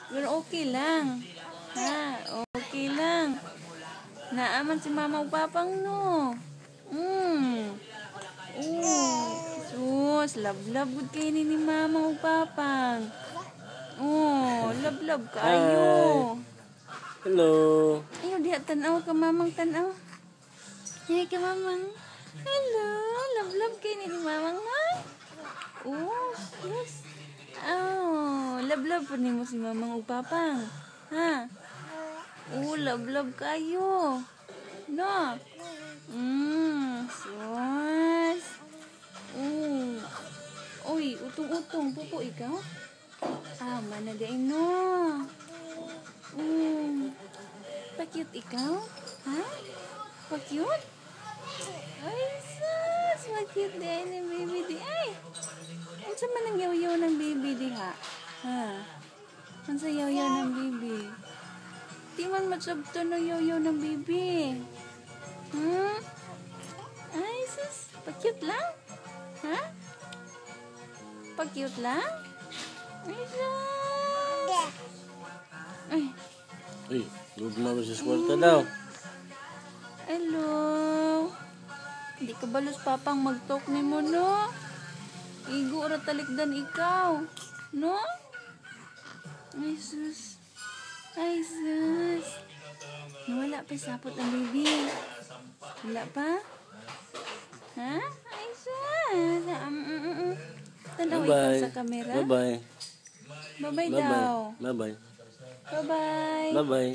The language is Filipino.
Pero okay lang. Ha, okay lang. Naaman si mama o papang no. Sus, love-love good kayo ni mama o papang. Love-love kayo. Hi. Hello. Ayaw, diha tanaw ka mamang tanaw. Hey ka mamang. Hello, love-love kayo ni mamang ha. Sus. Love-love po ni mo si mamang o papang. Ha? Love-love kayo. No? Sus. Uy, utong-utong. Pupo ikaw? Mana day no. Pa-cute ikaw? Ha? Pa-cute? Ay, sus. Pa-cute day ni baby di. Ay. Ano sa man ang yaw-yaw ng baby di ha? Ha? Ano sa yaw-yaw ng baby? Di man matsabto ng yaw-yaw ng baby. Ay, sus. Pa-cute lang? Ha? Pa-cute lang? Ay, sus. Ay. Uy, lugma mo sa kwarta daw. Hello. Hindi ka balos papang mag-talk ni mo, no? Igo ra talikdan ikaw. No? Ay, sus. Ay, sus. Wala pa sapot ang baby. Wala pa? Ha? Ay, sus. Tanaw ikaw sa camera. Bye-bye. Bye-bye daw. Bye-bye. Bye-bye. Bye-bye.